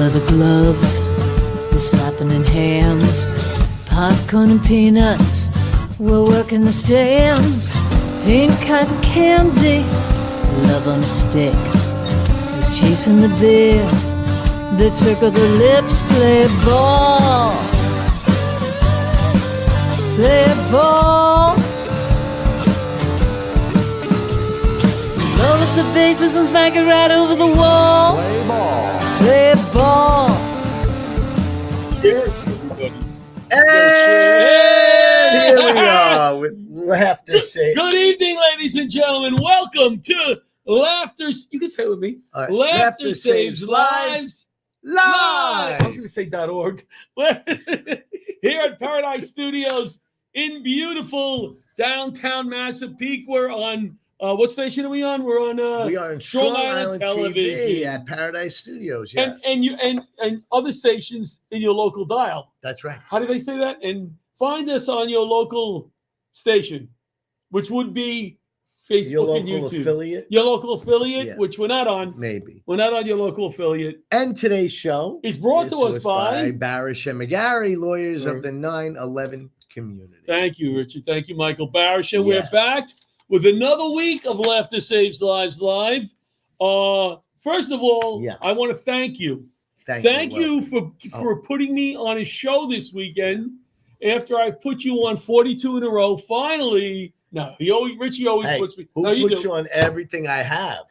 leather gloves, we're slapping in hands. Popcorn and peanuts, we're working the stands. Pink cotton candy, love on a stick. He's chasing the beer, the circle the lips. Play ball, play ball. Roll up the bases and smack it right over the wall. Play ball. Play ball. Cheers, everybody. Hey, here we are with Laughter Saves. Good evening, ladies and gentlemen. Welcome to Laughter. You can say it with me. All right. Laughter Saves Lives. I was Live. going to say .org. Here at Paradise Studios in beautiful downtown Massapequa. We're on, what station are we on? We're on We are in Strong Island Television. TV at Paradise Studios. Yes, And other stations in your local dial. that's right. How do they say that? And find us on your local station, which would be Facebook Your and local YouTube. affiliate, Your local affiliate, Yeah. which we're not on. maybe. We're not on your local affiliate. And today's show It's brought to us by. Barasch and McGarry, lawyers Sure. of the 9/11 community. Thank you, Richard. Thank you, Michael Barasch. And Yes. we're back with another week of Laughter Saves Lives Live. First of all, Yeah. I want to thank you. Thank You for putting me on a show this weekend after I've put you on 42 in a row. Finally, no, Richie always Hey, puts me. Who No, you puts do. you on everything I have?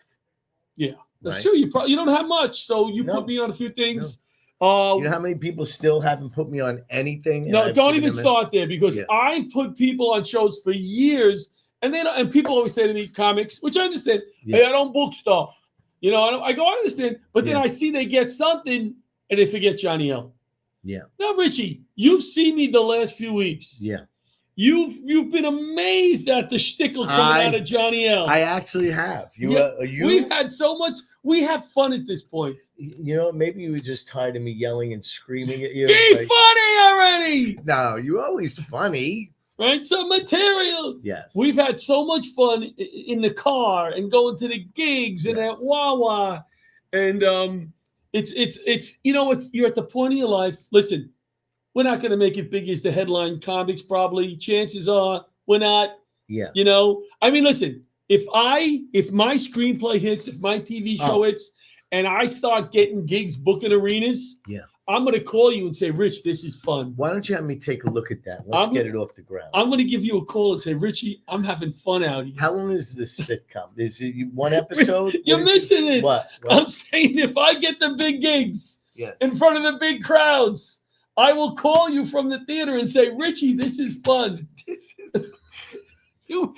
Yeah, that's Right? true. You don't have much, so you No. put me on a few things. You know how many people still haven't put me on anything? and No, I've don't given even them start there because Yeah. I've put people on shows for years, and people always say to me, comics, which I understand. Yeah. Hey, I don't book stuff. I go, I understand, but then Yeah. I see they get something and they forget Johnny L. Yeah. Now, Richie, you've seen me the last few weeks. Yeah. You've been amazed at the shtickle coming out of Johnny L. I actually have. We've had so much. We have fun at this point. You know, maybe you were just tired of me yelling and screaming at you. Be like, funny already, no, you're always funny. right? Some material. Yes. We've had so much fun in the car and going to the gigs and Yes. at Wawa, and you're at the point of your life. Listen, we're not going to make it big as the headline comics. Probably, chances are we're not. Yeah. I mean, listen. If my screenplay hits, if my TV show hits, and I start getting gigs, booking arenas, Yeah. I'm going to call you and say, Rich, this is fun. Why don't you have me take a look at that? Let's get it off the ground. I'm going to give you a call and say, Richie, I'm having fun out here. How long is this sitcom? Is it one episode? You're missing it. What? I'm saying if I get the big gigs Yeah. in front of the big crowds, I will call you from the theater and say, Richie, this is fun. You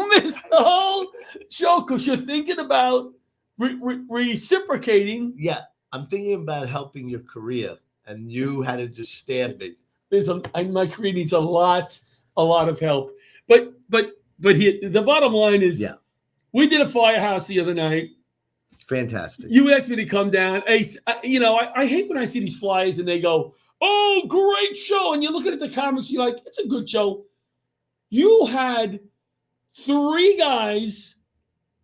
missed the whole show because you're thinking about reciprocating. Yeah. I'm thinking about helping your career, and you had to just stab me. My career needs a lot of help. But here, the bottom line is, Yeah. we did a firehouse the other night. Fantastic. You asked me to come down. I hate when I see these flyers and they go, "Oh, great show!" And you're looking at the comments, you're like, "It's a good show." You had 3 guys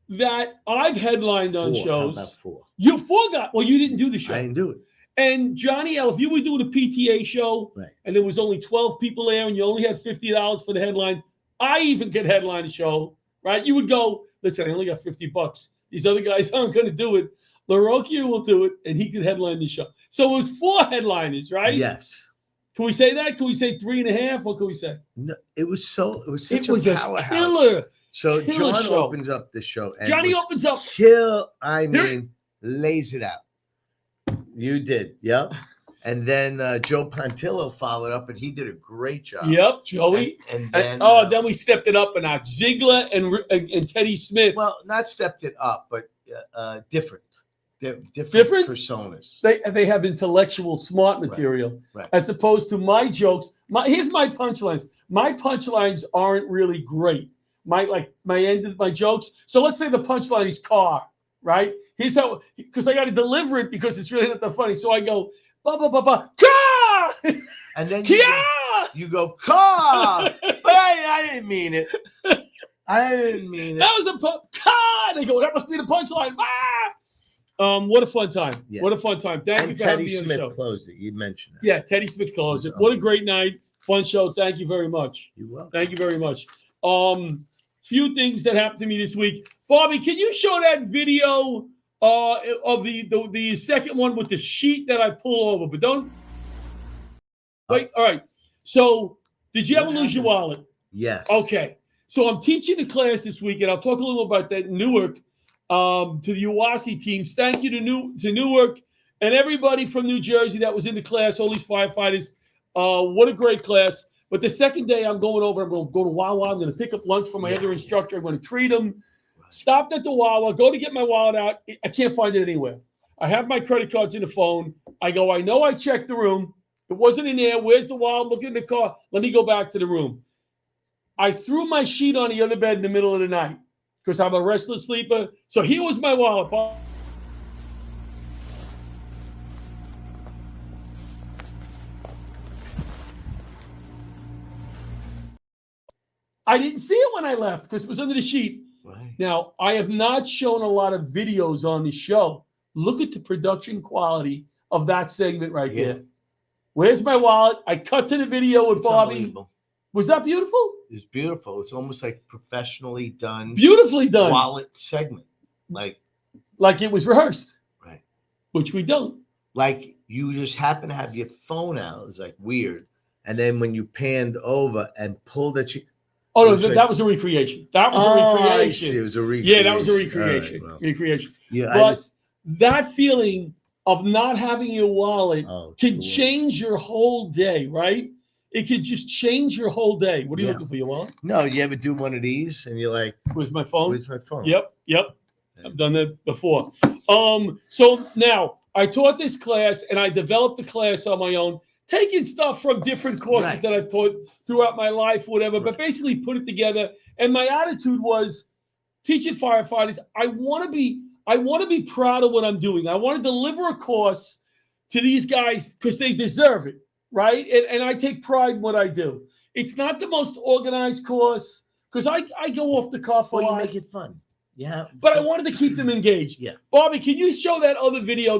that I've headlined on 4. shows. How about 4? You 4 guys. Well, you didn't do the show. I didn't do it. And Johnny L, if you were doing a PTA show, Right. and there was only 12 people there and you only had $50 for the headline, I even could headline a show, right? You would go, listen, I only got $50. These other guys aren't going to do it. LaRocchia will do it, and he could headline the show. So it was 4 headliners, right? Yes. Can we say that? Can we say 3.5? What can we say? No, it was such It was a a powerhouse. killer. So killer John show. opens up the show. And Johnny was opens up. lays it out. You did, yep. And then Joe Pontillo followed up, and he did a great job. Yep, Joey. And then, then we stepped it up a notch. Ziegler and Teddy Smith. well, not stepped it up, but different. Different personas. They have intellectual, smart material, Right. as opposed to my jokes. Here's my punchlines. My punchlines aren't really great. My end of my jokes. So let's say the punchline is car, right? Here's how, because I got to deliver it because it's really not that funny. So I go, ba ba ba ba, car, And then car. you go, car. But I didn't mean it. I didn't mean it. That was the car. They go, that must be the punchline. Ah! What a fun time. Yeah. What a fun time. Thank And you for having Teddy me on the show. Smith closed it. You mentioned that. Yeah, Teddy Smith closed it. What a great night. Fun show. Thank you very much. You're welcome. Thank you very much. Few things that happened to me this week. Bobby, can you show that video of the second one with the sheet that I pull over? But don't wait. All right. So did you ever lose your wallet? Yes. Okay. So I'm teaching a class this week, and I'll talk a little about that in Newark to the UASI teams. Thank you to Newark and everybody from New Jersey that was in the class, all these firefighters. What a great class. But the second day I'm going over, I'm going to go to Wawa. I'm going to pick up lunch for my other instructor. I'm going to treat him. Stopped at the Wawa, go to get my wallet out. I can't find it anywhere. I have my credit cards in the phone. I go, I know I checked the room. It wasn't in there. Where's the wallet? Look in the car. Let me go back to the room. I threw my sheet on the other bed in the middle of the night because I'm a restless sleeper. So here was my wallet. I didn't see it when I left because it was under the sheet. Right. Now, I have not shown a lot of videos on the show. Look at the production quality of that segment right there. Where's my wallet? I cut to the video with Bobby. Was that beautiful? It's beautiful. It's almost like professionally done. Beautifully done. Wallet segment. Like it was rehearsed. Right. Which we don't. Like you just happen to have your phone out. It's like weird. And then when you panned over and pulled it. Oh, no, that was a recreation. That was a recreation. I see. It was a recreation. Yeah, that was a recreation. Right, well. Recreation. Yeah, but that feeling of not having your wallet can course. change your whole day, right? It could just change your whole day. What are you looking for, your wallet? No, you ever do one of these and you're like, where's my phone? Where's my phone? Yep. I've done that before. So now I taught this class and I developed the class on my own, taking stuff from different courses that I've taught throughout my life, whatever, but basically put it together. And my attitude was teaching firefighters, I want to be proud of what I'm doing. I want to deliver a course to these guys because they deserve it, right? And I take pride in what I do. It's not the most organized course because I go off the cuff a lot. You make it fun. Yeah. But I wanted to keep them engaged. Yeah. Bobby, can you show that other video?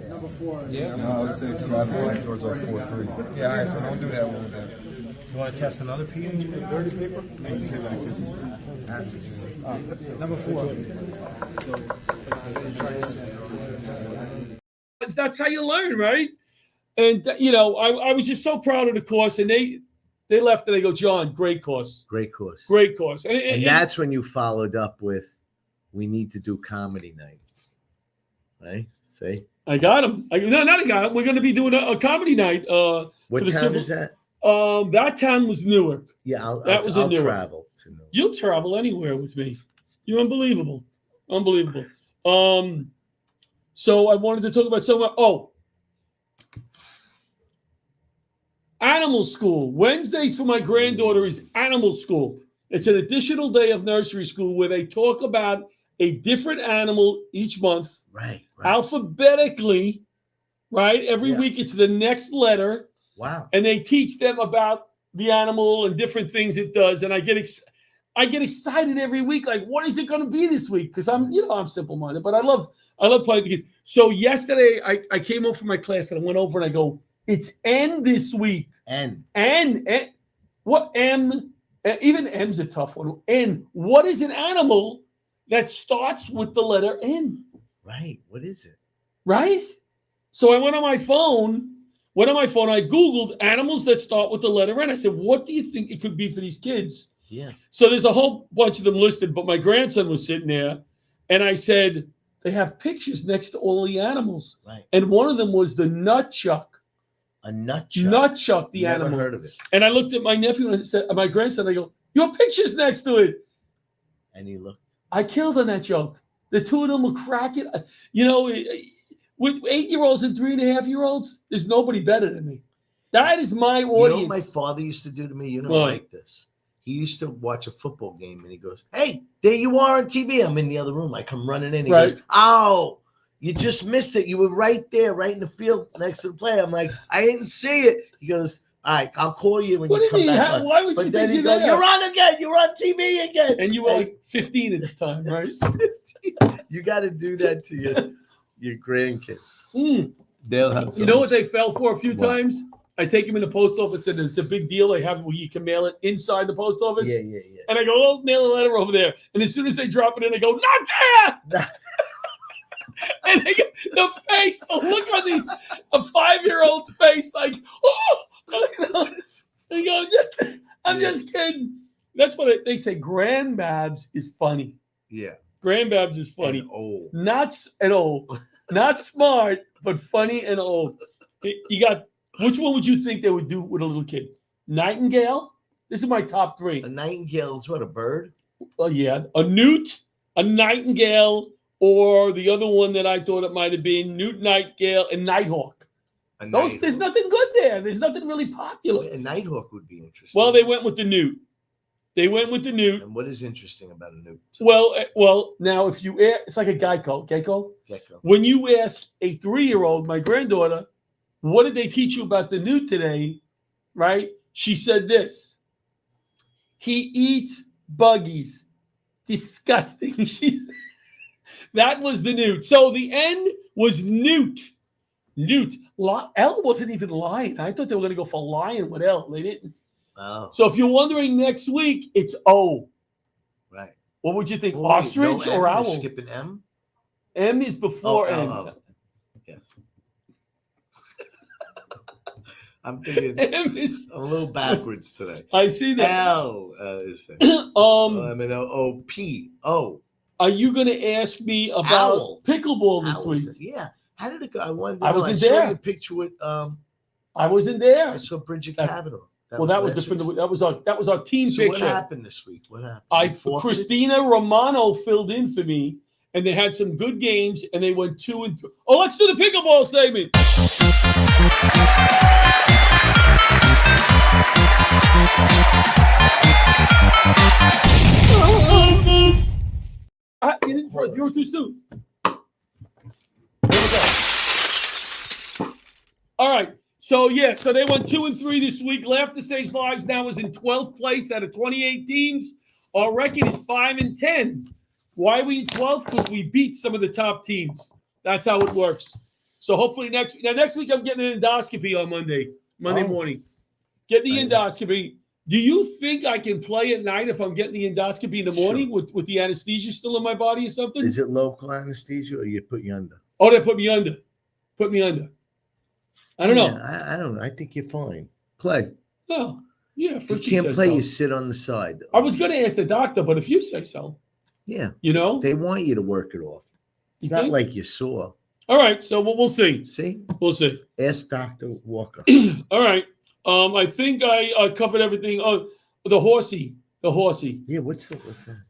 Number 4. Yeah. No, I would say it's going towards our 4-3. Yeah, all right, so don't do that one then. You want to test another pH? Dirty paper? Number 4. That's how you learn, right? And, I was just so proud of the course. And they left and they go, John, great course. Great course. Great course. And that's when you followed up with, we need to do comedy night. Right? See? I got him. No, not I got him. We're going to be doing a comedy night. What town is that? That town was Newark. Yeah, I'll travel to Newark. You'll travel anywhere with me. You're unbelievable. Unbelievable. So I wanted to talk about something. Animal school. Wednesdays for my granddaughter is animal school. It's an additional day of nursery school where they talk about a different animal each month. Right. Alphabetically, right? Every week it's the next letter. Wow. And they teach them about the animal and different things it does. And I get excited every week. Like, what is it going to be this week? Because I'm simple-minded, but I love playing the kids. So yesterday I came home from my class and I went over and I go, it's N this week. N. What M? Even M's a tough one. N. What is an animal that starts with the letter N? Right. What is it? Right? So I went on my phone. I Googled animals that start with the letter N. I said, what do you think it could be for these kids? Yeah. So there's a whole bunch of them listed, but my grandson was sitting there and I said, they have pictures next to all the animals. Right. And one of them was the nutchuck. A nutchuck? Nutchuck, the Never animal. heard of it. And I looked at my nephew and I said, my grandson, I go, your picture's next to it. And he looked. I killed on that joke. The two of them were cracking. With 8-year-olds and 3.5-year-olds, there's nobody better than me. That is my audience. You know what my father used to do to me? You don't like this. He used to watch a football game and he goes, hey, there you are on TV. I'm in the other room. I come running in. He goes, oh, you just missed it. You were right there, right in the field next to the play. I'm like, I didn't see it. He goes, All right, I'll call you when What you do you come mean? back. Why would you But then think he you're goes, there? "You're on again. You're on TV again." And you were like 15 at the time, right? You got to do that to your grandkids. Mm. They'll have. You know what they fell for a few What? times? I take them in the post office, and it's a big deal. They have where you can mail it inside the post office. Yeah. And I go, "Oh, mail a letter over there." And as soon as they drop it in, I go, "Not there!" And they get the face, the look on a 5-year-old's face, like, "Oh!" They go, I'm just kidding. That's what they say. Grandbabs is funny. Yeah. Grandbabs is funny. And old. Not smart, but funny and old. You got. Which one would you think they would do with a little kid? Nightingale? This is my top 3. A nightingale is what, a bird? Oh, yeah. A newt, a nightingale, or the other one that I thought it might have been newt, nightingale, and nighthawk. There's nothing good there. There's nothing really popular. A nighthawk would be interesting. Well, they went with the newt. And what is interesting about a newt? Well, now if you ask, it's like a gecko. Gecko. When you ask a 3-year-old, my granddaughter, what did they teach you about the newt today? Right? She said this. He eats buggies. Disgusting. That was the newt. So the N was newt. Newt. L wasn't even lion. I thought they were going to go for lion with L. They didn't. Oh. So if you're wondering next week, it's O. Right. What would you think? Oh, Ostrich no, or M, owl? you're skipping M? M is before N. Yes. I'm thinking M I'm a little backwards today. I see that. L is there. I'm an O P O. Are you going to ask me about Owl. pickleball this Owl. week? Yeah. How did it go? I wanted to I know. wasn't I saw there. your picture with I wasn't there. I saw Bridget That- Kavanaugh. That was our team So picture. what happened this week? What happened? You forfeited? Christina Romano filled in for me, and they had some good games, and they went 2-3. Oh, let's do the pickleball segment. You didn't throw it too soon. There we go. All right. So they went 2-3 this week. Laughter Saves Lives now is in 12th place out of 28 teams. Our record is 5-10. Why are we in 12th? Because we beat some of the top teams. That's how it works. So hopefully next week I'm getting an endoscopy on Monday morning. Get the endoscopy. Do you think I can play at night if I'm getting the endoscopy in the morning with the anesthesia still in my body or something? Is it local anesthesia or you put you under? Oh, they put me under. I don't know. I don't know. I think you're fine. Play. Oh, yeah. If you Fritchie can't says play, so. you sit on the side. I was going to ask the doctor, but if you say so, Yeah. you know. They want you to work it off. It's You not think? like you saw. All right, so we'll see. See? We'll see. Ask Dr. Walker. All right. I think I covered everything. Oh, the horsey. Yeah, what's that?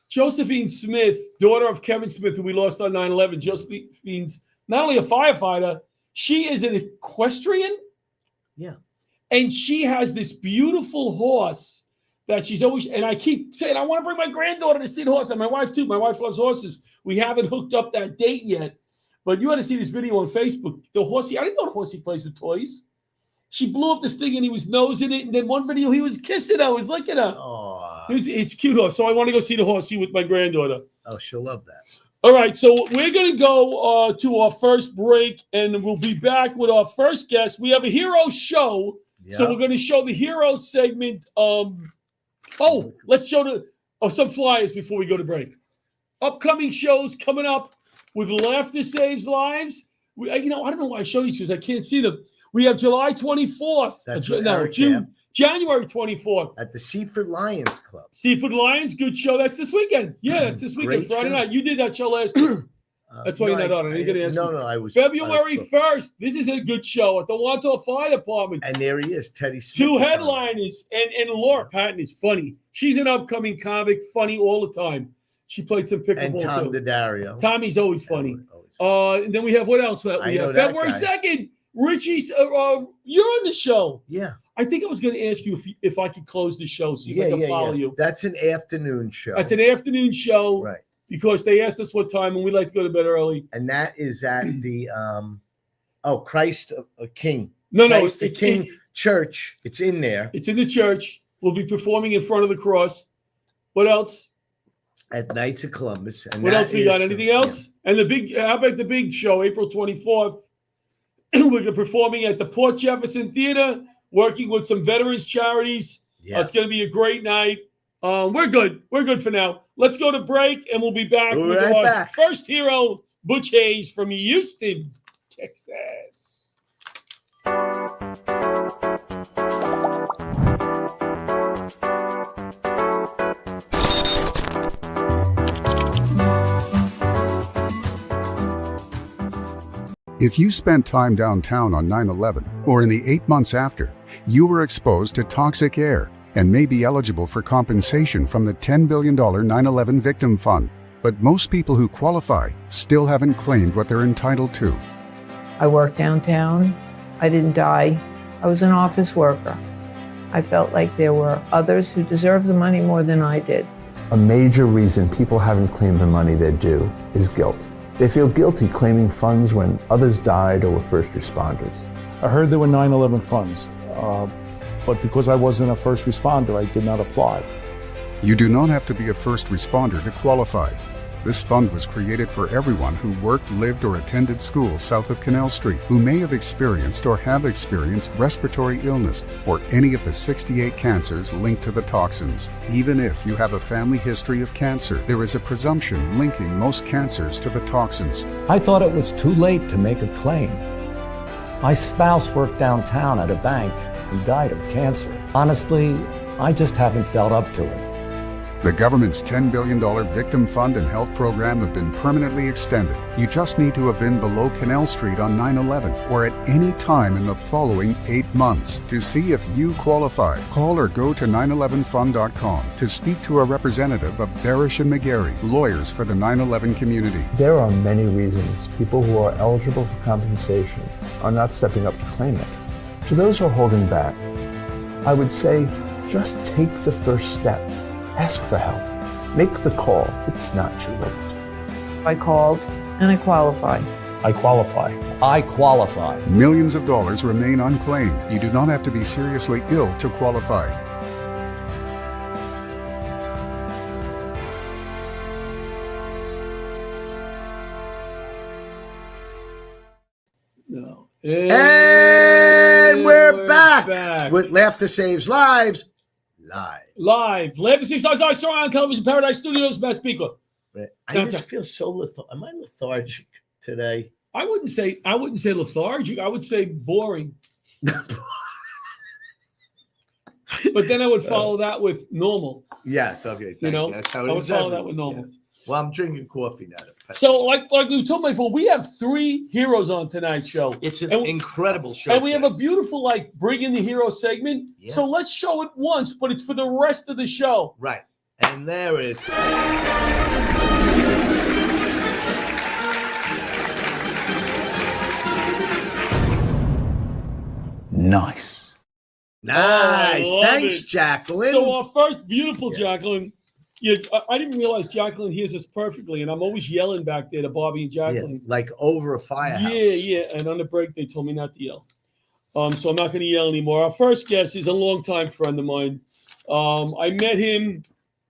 Josephine Smith, daughter of Kevin Smith, who we lost on 9/11. Josephine's not only a firefighter, she is an equestrian. Yeah. And she has this beautiful horse that she's always, and I keep saying, I want to bring my granddaughter to see the horse, and my wife too. My wife loves horses. We haven't hooked up that date yet, but you ought to see this video on Facebook. The horsey, I didn't know the horsey plays with toys. She blew up this thing and he was nosing it, and then one video he was kissing her, he was licking her. Oh, It's cute horse. So I want to go see the horsey with my granddaughter. she'll love that. All right, so we're going to go to our first break, and we'll be back with our first guest. We have a hero show, so we're going to show the hero segment. Let's show some flyers before we go to break. Upcoming shows coming up with Laughter Saves Lives. I don't know why I show these because I can't see them. We have July 24th. January 24th. At the Seaford Lions Club. Seafood Lions, good show. That's this weekend. Yeah, it's this weekend, Friday night. You did that show last year. That's why you're not on it. I didn't ask you. No, I was. February 1st. This is a good show at the Wanto Fire Department. And there he is, Teddy Smith. 2 headliners. And Laura Patton is funny. She's an upcoming comic, funny all the time. She played some pickleball and Tom too. DiDario. Tommy's always funny. Always. And then we have what else? We have February 2nd. Richie's. You're on the show. Yeah. I think I was going to ask you if I could close the show, see if I can follow you. That's an afternoon show. That's an afternoon show. Right. Because they asked us what time, and we like to go to bed early. And that is at the Christ King. No, Christ the King church. It's in there. It's in the church. We'll be performing in front of the cross. What else? At Knights of Columbus. And what else we got? Anything else? Yeah. And how about the big show, April 24th? We're performing at the Port Jefferson Theater, working with some veterans charities. Yeah. It's going to be a great night. We're good. We're good for now. Let's go to break, and we'll be back with our first hero, Butch Hayes from Houston, Texas. If you spent time downtown on 9/11 or in the 8 months after, you were exposed to toxic air and may be eligible for compensation from the $10 billion 9/11 Victim Fund. But most people who qualify still haven't claimed what they're entitled to. I worked downtown. I didn't die. I was an office worker. I felt like there were others who deserved the money more than I did. A major reason people haven't claimed the money they're due is guilt. They feel guilty claiming funds when others died or were first responders. I heard there were 9/11 funds, but because I wasn't a first responder, I did not apply. You do not have to be a first responder to qualify. This fund was created for everyone who worked, lived, or attended school south of Canal Street, who may have experienced or have experienced respiratory illness or any of the 68 cancers linked to the toxins. Even if you have a family history of cancer, there is a presumption linking most cancers to the toxins. I thought it was too late to make a claim. My spouse worked downtown at a bank and died of cancer. Honestly, I just haven't felt up to it. The government's $10 billion Victim Fund and Health Program have been permanently extended. You just need to have been below Canal Street on 9/11 or at any time in the following 8 months. To see if you qualify, call or go to 911fund.com to speak to a representative of Barasch and McGarry, lawyers for the 9/11 community. There are many reasons people who are eligible for compensation are not stepping up to claim it. To those who are holding back, I would say just take the first step. Ask for help. Make the call. It's not too late. I called and I qualified. I qualify. I qualify. Millions of dollars remain unclaimed. You do not have to be seriously ill to qualify. No. And we're back with Laughter Saves Lives. Live. Laughter Saves Lives. I saw on Television Paradise Studios, Massapequa. I just feel so lethargic. Am I lethargic today? I wouldn't say lethargic. I would say boring. But then I would follow that with normal. Yes. Okay. You know, That's how it is. I would follow that with normal. Yes. Well, I'm drinking coffee now. So, like we told my phone, we have 3 heroes on tonight's show. It's an incredible show. And we have a beautiful, Bring in the Hero segment. Yeah. So let's show it once, but it's for the rest of the show. Right. And there it is. Nice. Thanks, Jacqueline. So our first beautiful Jacqueline. Yeah, I didn't realize Jacqueline hears us perfectly, and I'm always yelling back there to Bobby and Jacqueline. Yeah, like over a firehouse. Yeah. And on the break, they told me not to yell. So I'm not going to yell anymore. Our first guest is a longtime friend of mine. I met him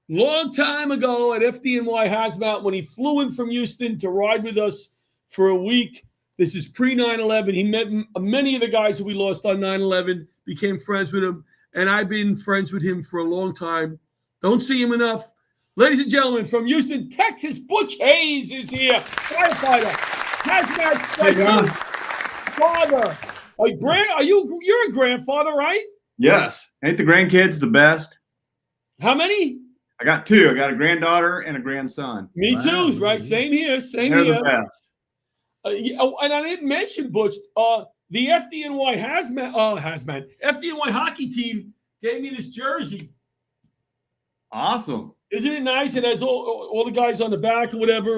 long time ago at FDNY Hazmat when he flew in from Houston to ride with us for a week. This is pre-9/11. He met many of the guys who we lost on 9/11, became friends with him, and I've been friends with him for a long time. Don't see him enough. Ladies and gentlemen, from Houston, Texas, Butch Hayes is here. Firefighter, hazmat specialist, father. You're a grandfather, right? Yes. Ain't the grandkids the best? How many? I got 2. I got a granddaughter and a grandson. Me too, right? Same here. They're the best. And I didn't mention, Butch, the FDNY FDNY hockey team gave me this jersey. Awesome. Isn't it nice? It has all the guys on the back or whatever.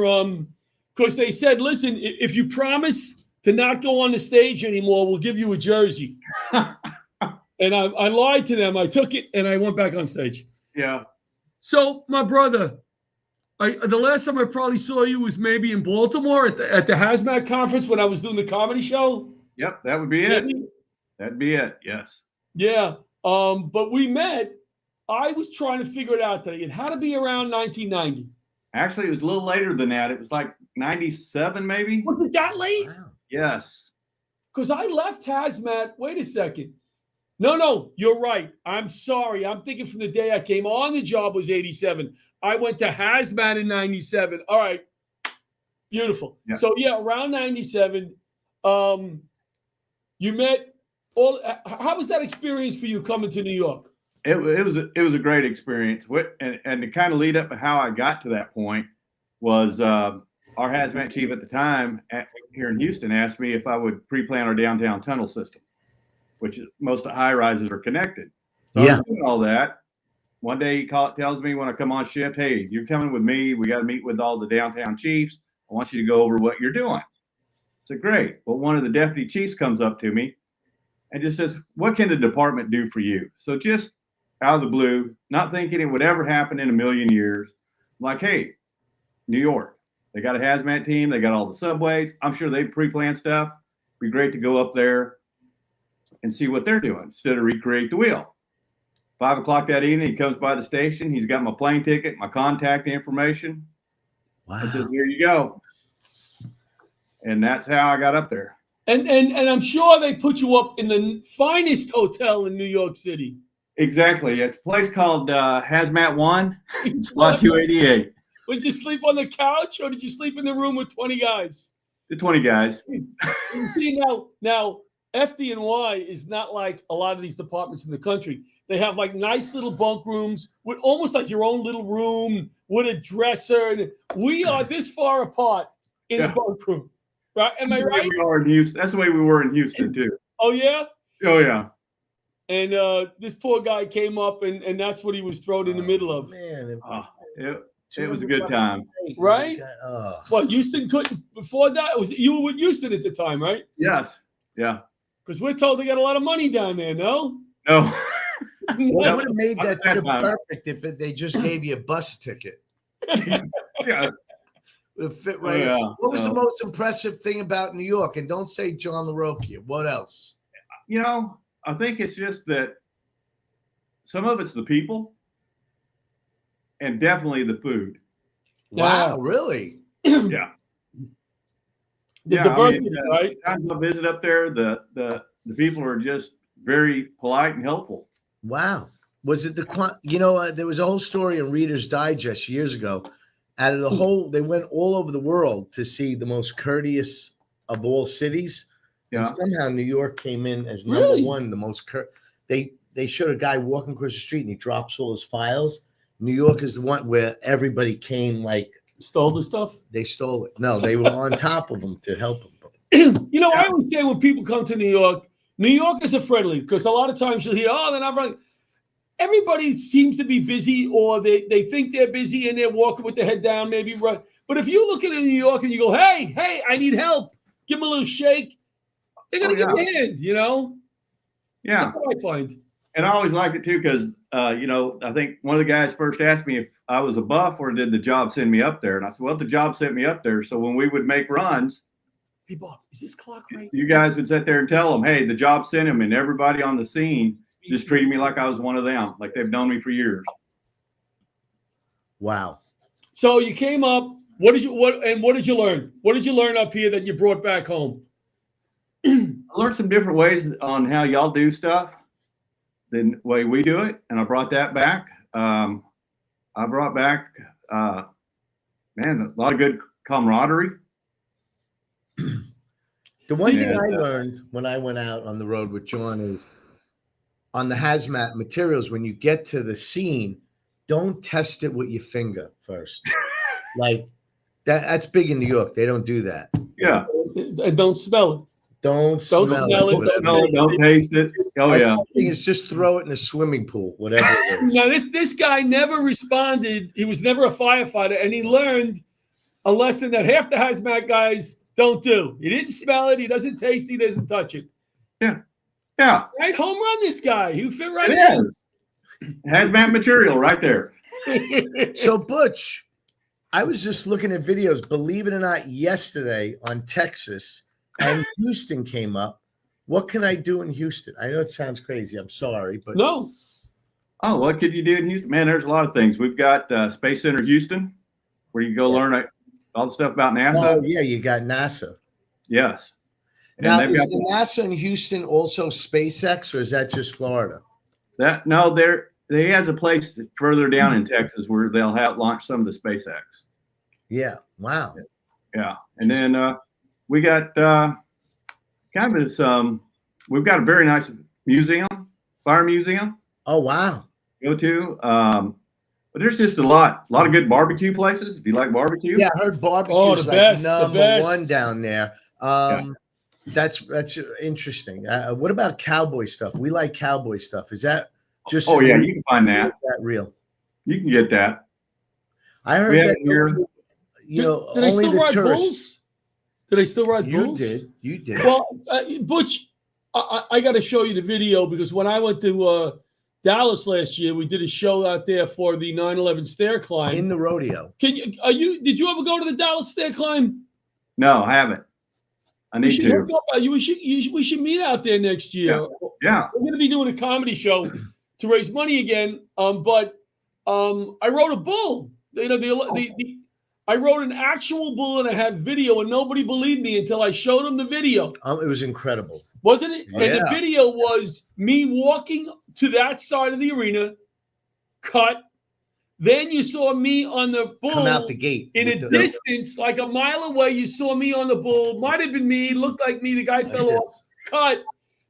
Because they said, listen, if you promise to not go on the stage anymore, we'll give you a jersey. And I lied to them. I took it and I went back on stage. Yeah. So, my brother, the last time I probably saw you was maybe in Baltimore at the Hazmat conference when I was doing the comedy show. Yep, that would be it. That'd be it, yes. Yeah. But we met. I was trying to figure it out today. It had to be around 1990. Actually, it was a little later than that. It was like 97, maybe. Was it that late? Wow. Yes. Because I left hazmat. Wait a second. No, you're right. I'm sorry. I'm thinking from the day I came on the job was 87. I went to hazmat in 97. All right. Beautiful. Yeah. So, yeah, around 97, you met all. How was that experience for you coming to New York? It was a great experience. And to kind of lead up to how I got to that point was our hazmat chief at the time here in Houston asked me if I would pre-plan our downtown tunnel system, which is, most of the high rises are connected. So I was doing all that. One day he tells me when I come on shift, hey, you're coming with me. We got to meet with all the downtown chiefs. I want you to go over what you're doing. I said, great. Well, one of the deputy chiefs comes up to me and just says, what can the department do for you? So just out of the blue, not thinking it would ever happen in a million years. I'm like, hey, New York, they got a hazmat team. They got all the subways. I'm sure they pre-planned stuff. It'd be great to go up there and see what they're doing instead of recreate the wheel. 5 o'clock that evening, he comes by the station. He's got my plane ticket, my contact information. Wow. And says, here you go. And that's how I got up there. And I'm sure they put you up in the finest hotel in New York City. Exactly. It's a place called Hazmat One, Lot 288. Did you sleep on the couch or did you sleep in the room with 20 guys? The 20 guys. See, now FD&Y is not like a lot of these departments in the country. They have like nice little bunk rooms with almost like your own little room with a dresser. And we are this far apart in the bunk room. Right? Am I right? We are in Houston. That's the way we were in Houston too. Oh, yeah? Oh, yeah. And this poor guy came up, and that's what he was thrown in the middle of. Man, it was a good time. Right? Well, Houston couldn't, before that, you were with Houston at the time, right? Yes. Yeah. Because we're told they got a lot of money down there, no? No. Well, would have made that trip perfect if they just gave you a bus ticket. Yeah. Would have fit right. Yeah. What was the most impressive thing about New York? And don't say John LaRocchia. What else? You know, I think it's just that some of it's the people and definitely the food. Wow, really? Yeah. The diversity, right? Times I visit up there, the people are just very polite and helpful. Wow. Was it there was a whole story in Reader's Digest years ago. Out of the whole, they went all over the world to see the most courteous of all cities. Yeah. And somehow New York came in as number one, the most They showed a guy walking across the street and he drops all his files. New York is the one where everybody came like stole the stuff. They stole it. No, they were on top of them to help them. You know, I always say when people come to New Yorkers are friendly because a lot of times you'll hear, oh, they're not friendly. Everybody seems to be busy or they think they're busy and they're walking with their head down, maybe run. But if you look at New York and you go, hey, I need help, give them a little shake, they're going to give you a hand, you know? Yeah. That's what I find. And I always liked it too because, I think one of the guys first asked me if I was a buff or did the job send me up there. And I said, well, the job sent me up there. So when we would make runs, hey, Bob, is this clock right? You guys would sit there and tell them, hey, the job sent him, and everybody on the scene just treated me like I was one of them, like they've known me for years. Wow. So you came up. What did you learn? What did you learn up here that you brought back home? I learned some different ways on how y'all do stuff than the way we do it, and I brought that back. I brought back, a lot of good camaraderie. The one thing I learned when I went out on the road with John is on the hazmat materials, when you get to the scene, don't test it with your finger first. Like that's big in New York. They don't do that. Yeah. And don't smell it. Don't smell it. Don't taste it. Oh, yeah. It's just throw it in a swimming pool, whatever it is. Now, this guy never responded. He was never a firefighter, and he learned a lesson that half the hazmat guys don't do. He didn't smell it. He doesn't taste it. He doesn't touch it. Yeah. Yeah. Right? Home run this guy. He fit right in. It is. Hazmat material right there. So, Butch, I was just looking at videos, believe it or not, yesterday on Texas, and Houston came up. What can I do in Houston? I know it sounds crazy. I'm sorry, but No. Oh, what could you do in Houston? Man, there's a lot of things. We've got Space Center Houston, where you go learn all the stuff about NASA. Oh, yeah, you got NASA. Yes. And Now, they've is got the NASA in Houston also SpaceX, or is that just Florida? They has a place further down in Texas where they'll have launch some of the SpaceX. Yeah. Wow. Yeah. And then we got kind of this we've got a very nice museum, fire museum. Oh, wow. Go to. But there's just a lot of good barbecue places if you like barbecue. Yeah, I heard barbecue is the like best, number one down there. That's interesting. What about cowboy stuff? We like cowboy stuff. Is that just? Oh yeah, you can find that. Is that real? You can get that. I heard that here. You know, Did they only still the ride tourists. bulls? Did they still ride You bulls? did. You did. Well, Butch, I got to show you the video because when I went to Dallas last year, we did a show out there for the 9/11 stair climb in the rodeo. Did you ever go to the Dallas stair climb? No, I haven't. I need to. Hook up, we should meet out there next year. Yeah. We're going to be doing a comedy show to raise money again. But I rode a bull. You know, I rode an actual bull and I had video, and nobody believed me until I showed them the video. It was incredible, wasn't it? Yeah. And the video was me walking to that side of the arena, cut. Then you saw me on the bull. Come out the gate. In a distance, like a mile away, you saw me on the bull. Might have been me. Looked like me. The guy fell off. Cut.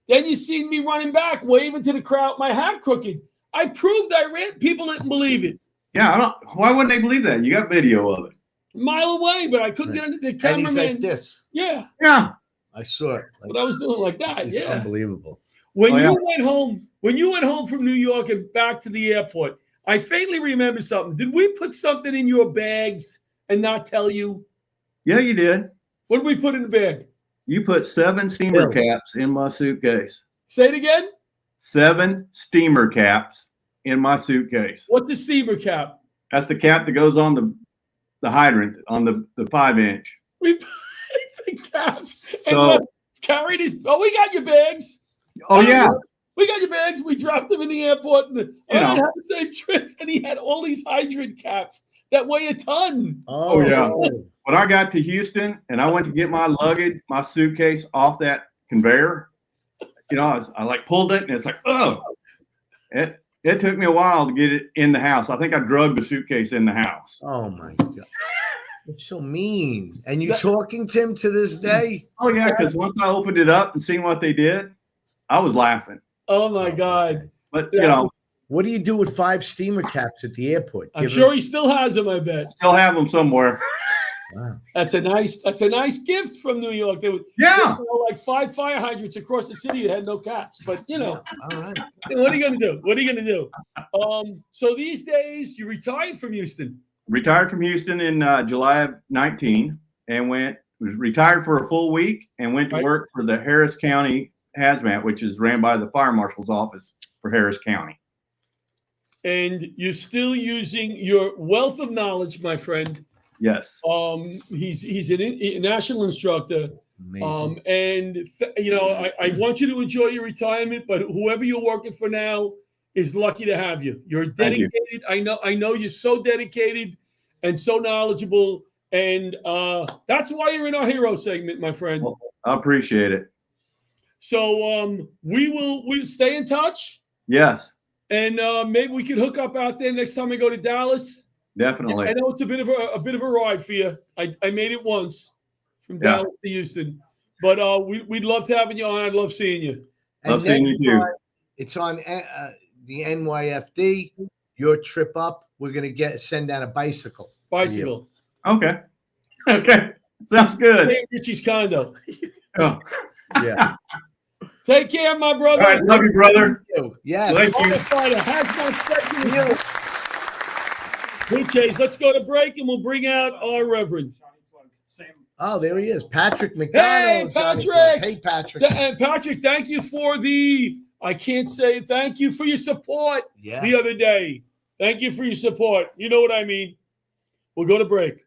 Then you seen me running back, waving to the crowd. My hat crooked. I proved I ran. People didn't believe it. Yeah, why wouldn't they believe that? You got video of it. A mile away, but I couldn't get into the cameraman. And he's like this. Yeah. Yeah. I saw it. But I was doing like that. It's unbelievable. When you went home from New York and back to the airport, I faintly remember something. Did we put something in your bags and not tell you? Yeah, you did. What did we put in the bag? You put 7 steamer caps in my suitcase. Say it again. 7 steamer caps in my suitcase. What's a steamer cap? That's the cap that goes on the hydrant on the 5-inch. We put the caps and carried his. Oh, we got your bags. Oh yeah. We got your bags. We dropped them in the airport. And I had the same trip, and he had all these hydrant caps that weigh a ton. Oh yeah. When I got to Houston and I went to get my luggage, my suitcase off that conveyor, you know, I like pulled it, and it's like, oh, it took me a while to get it in the house. I think I drugged the suitcase in the house. Oh my God. It's so mean. And you talking to him to this day? Oh yeah, because once I opened it up and seen what they did, I was laughing. Oh my God. But you know, what do you do with 5 steamer caps at the airport? I'm sure he still has them, I bet. Still have them somewhere. Wow. That's a nice gift from New York. They would like 5 fire hydrants across the city that had no caps. But you know, all right. What are you gonna do? What are you gonna do? So these days you retired from Houston. Retired from Houston in July of 19 and was retired for a full week and went to work for the Harris County Hazmat, which is ran by the fire marshal's office for Harris County. And you're still using your wealth of knowledge, my friend. Yes. He's a national instructor. Amazing. And you know, I want you to enjoy your retirement, but whoever you're working for now is lucky to have you. You're dedicated. I know you're so dedicated and so knowledgeable, and that's why you're in our hero segment, my friend. Well, I appreciate it. So we'll stay in touch. Yes. And maybe we can hook up out there next time I go to Dallas. Definitely. I know it's a bit of a ride for you. I made it once from Dallas to Houston, but we'd love to have you on. I'd love seeing you. Love seeing you too. It's on the NYFD. Your trip up. We're gonna send down a bicycle. Bicycle. Okay. Okay. Sounds good. Hey, Richie's condo. Oh. Yeah. Take care, my brother. All right, love you, brother. Yeah. Thank you. Hey, Chase, let's go to break and we'll bring out our Reverend. Oh, there he is, Patrick McDonald. Hey, Patrick. Hey, Patrick. And Patrick, thank you for thank you for your support the other day. Thank you for your support. You know what I mean. We'll go to break.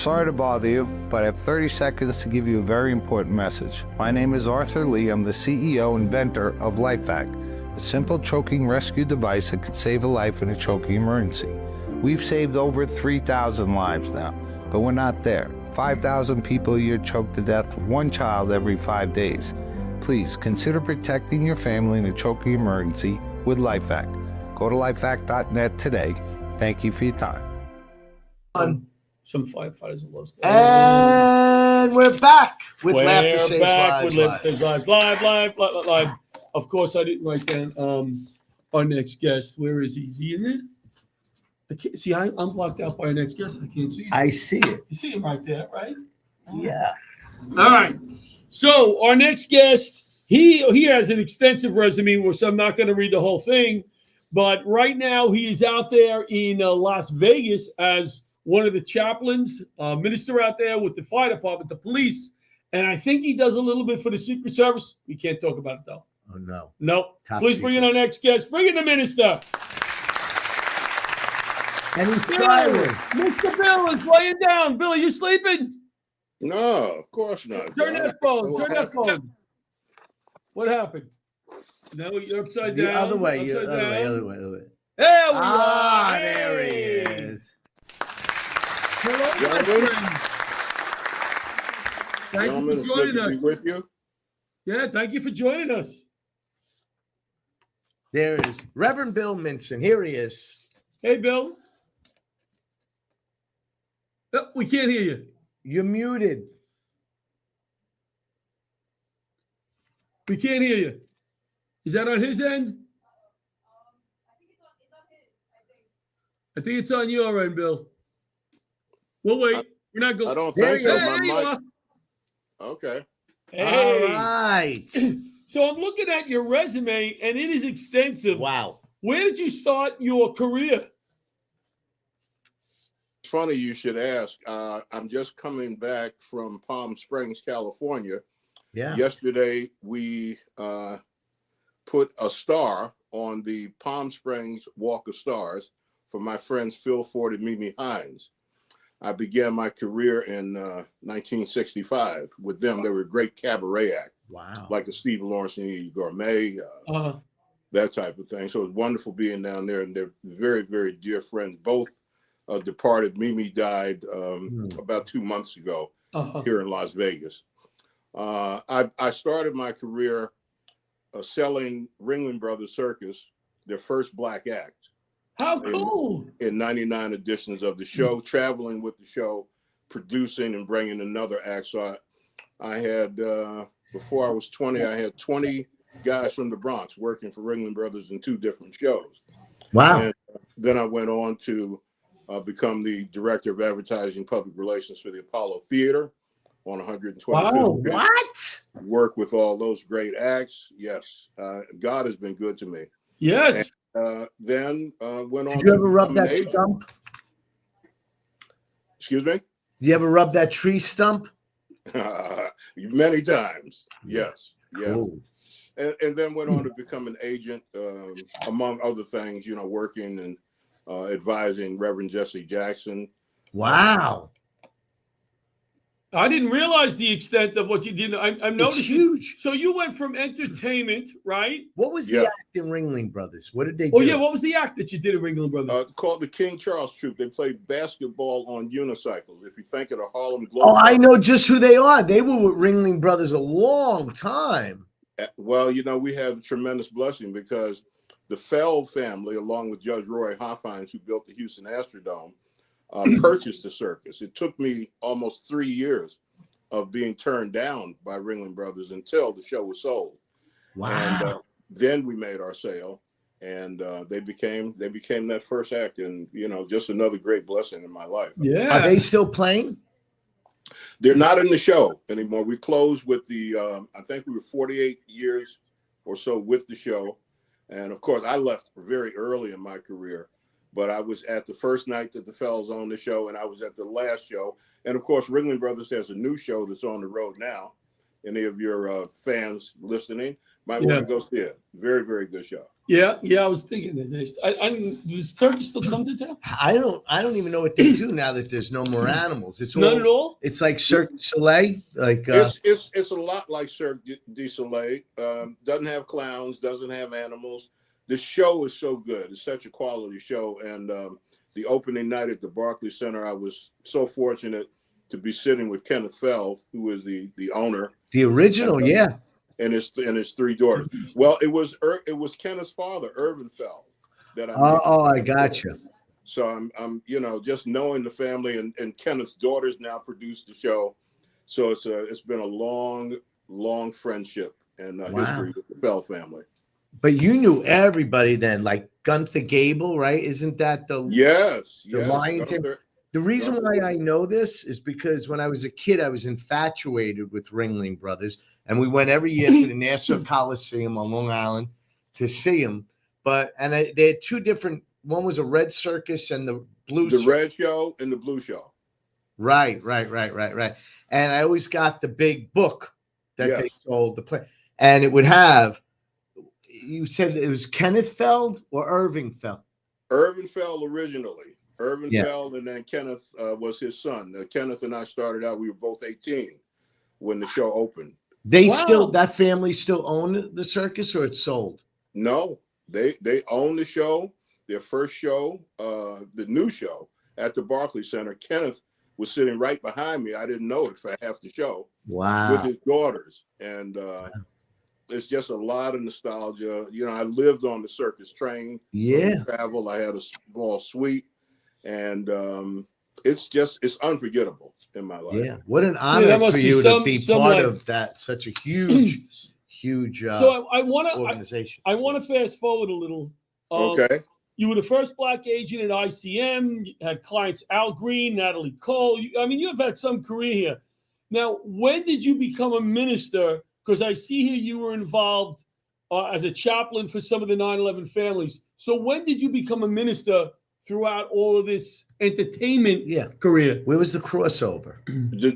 Sorry to bother you, but I have 30 seconds to give you a very important message. My name is Arthur Lee. I'm the CEO inventor of LifeVac, a simple choking rescue device that could save a life in a choking emergency. We've saved over 3,000 lives now, but we're not there. 5,000 people a year choke to death, 1 child every 5 days. Please consider protecting your family in a choking emergency with LifeVac. Go to lifevac.net today. Thank you for your time. Some firefighters have lost. And we're back with Laughter Saves Lives. With Laughter Saves Lives. Live. Of course, I didn't write down our next guest. Where is he? Is he in there? I can't see. I'm blocked out by our next guest. I can't see him. I see it. You see him right there, right? Yeah. All right. So our next guest, he has an extensive resume, so I'm not going to read the whole thing. But right now, he is out there in Las Vegas as one of the chaplains, minister out there with the fire department, the police. And I think he does a little bit for the Secret Service. We can't talk about it, though. Oh, no. Nope. Top Please secret. bring in our next guest. Bring in the minister. And he's tired. Mr. Bill is laying down. Bill, are you sleeping? No, of course not. Turn that phone. What happened? No, you're upside down. The other way. Upside Other down. way. There we are. Hey. There he is. Hello, my friend. Thank you for joining us. Be with you. Yeah, thank you for joining us. There is Reverend Bill Minson. Here he is. Hey, Bill. Oh, we can't hear you. You're muted. We can't hear you. Is that on his end? I think it's on your end, Bill. We'll wait. We're not going. I don't think so. My mic. Okay. Hey. All right. So I'm looking at your resume, and it is extensive. Wow. Where did you start your career? It's funny you should ask. I'm just coming back from Palm Springs, California. Yeah. Yesterday, we put a star on the Palm Springs Walk of Stars for my friends Phil Ford and Mimi Hines. I began my career in 1965 with them. They were a great cabaret act. Wow. Like a Steve Lawrence and Eddie Gourmet, that type of thing. So it's wonderful being down there, and they're very, very dear friends. Both departed. Mimi died about 2 months ago here in Las Vegas. I started my career selling Ringling Brothers Circus, their first black act. How cool! In 99 editions of the show, traveling with the show, producing and bringing another act. So I had, before I was 20, I had 20 guys from the Bronx working for Ringling Brothers in 2 different shows. Wow. And then I went on to become the director of advertising public relations for the Apollo Theater on 125th Street. What? Work with all those great acts. Yes. God has been good to me. Yes. And, then went on. Did you ever rub that stump? Excuse me? Did you ever rub that tree stump? Many times. Yes. Cool. Yeah. And then went on to become an agent, among other things, working and advising Reverend Jesse Jackson. Wow. I didn't realize the extent of what you did. I noticed It's huge. So you went from entertainment, right? What was the act in Ringling Brothers? What did they do? Oh, yeah. What was the act that you did in Ringling Brothers? Called the King Charles Troupe. They played basketball on unicycles. If you think of the Harlem Globe. Oh, I know just who they are. They were with Ringling Brothers a long time. Well, we had a tremendous blessing because the Feld family, along with Judge Roy Hoffines, who built the Houston Astrodome, purchased the circus. It took me almost 3 years of being turned down by Ringling Brothers until the show was sold. Wow. And then we made our sale, and they became that first act, and just another great blessing in my life. Yeah. Are they still playing? They're not in the show anymore. We closed with the I think we were 48 years or so with the show, and of course I left very early in my career. But I was at the first night that the fellas owned the show, and I was at the last show. And of course, Ringling Brothers has a new show that's on the road now any of your fans listening might want to go see it. Very, very good show. Yeah, I was thinking that. Does turkey still come to town? I don't even know what they do now that there's no more animals. It's none at all. It's like Cirque du Soleil. Like it's a lot like Cirque du Soleil. Doesn't have clowns, doesn't have animals. The show is so good. It's such a quality show. And the opening night at the Barclays Center, I was so fortunate to be sitting with Kenneth Feld, who is the owner. The original, yeah. And his three daughters. Well, it was Kenneth's father, Irvin Feld, that I met. I got you. So I'm just knowing the family, and Kenneth's daughters now produce the show. So it's been a long friendship and history with the Feld family. But you knew everybody then, like Gunther Gable, right? Isn't that the Lion Tamer? The reason why I know this is because when I was a kid, I was infatuated with Ringling Brothers, and we went every year to the Nassau Coliseum on Long Island to see them. They had two different. One was a red circus and the blue. The red show and the blue show. Right. And I always got the big book that they sold the play, and it would have. You said it was Kenneth Feld or Irving Feld? Irvin Feld originally. Irvin Feld, and then Kenneth was his son. Kenneth and I started out, we were both 18 when the show opened. That family still own the circus, or it's sold? No, they own the show. Their first show, the new show at the Barclays Center, Kenneth was sitting right behind me. I didn't know it for half the show. Wow. With his daughters. And it's just a lot of nostalgia. I lived on the circus train. Yeah. Travel. I had a small suite. And it's unforgettable in my life. Yeah, what an honor for you to be part of that. Such a huge So I want to organization. I want to fast forward a little. Okay. You were the first Black agent at ICM. You had clients Al Green, Natalie Cole. You've had some career here. Now, when did you become a minister? Because I see here you were involved as a chaplain for some of the 9/11 families. So when did you become a minister throughout all of this entertainment career? Where was the crossover?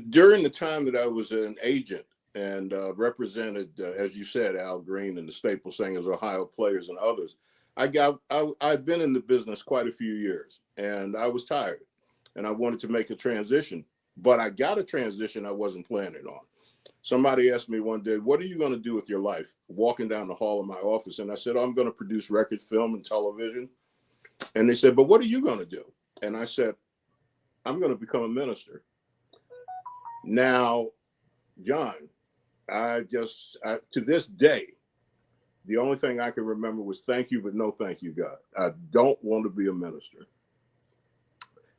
During the time that I was an agent and represented, as you said, Al Green and the Staple Singers, Ohio Players, and others, I've been in the business quite a few years, and I was tired, and I wanted to make a transition, but I got a transition I wasn't planning on. Somebody asked me one day, "What are you going to do with your life?" Walking down the hall of my office, and I said, "I'm going to produce record, film, and television." And they said, "But what are you going to do?" And I said, "I'm going to become a minister." Now, John, to this day, the only thing I can remember was thank you, but no thank you, God. I don't want to be a minister.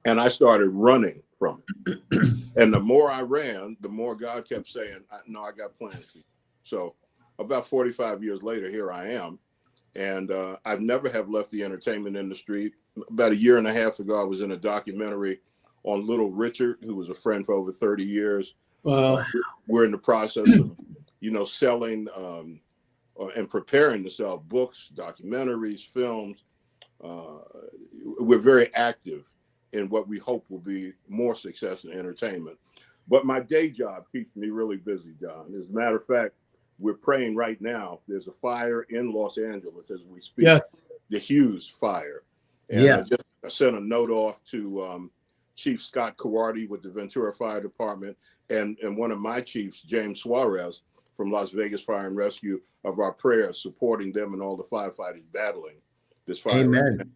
And I started running from it. And the more I ran, the more God kept saying, "No, I got plans for you." So about 45 years later, here I am. And I've never have left the entertainment industry. About a year and a half ago, I was in a documentary on Little Richard, who was a friend for over 30 years. Wow. We're in the process of, selling and preparing to sell books, documentaries, films. We're very active in what we hope will be more success in entertainment. But my day job keeps me really busy, John. As a matter of fact, we're praying right now. There's a fire in Los Angeles as we speak. Yes. The Hughes fire. And I sent a note off to Chief Scott Kawardi with the Ventura Fire Department and one of my chiefs, James Suarez from Las Vegas Fire and Rescue, of our prayers, supporting them and all the firefighters battling this fire. Amen.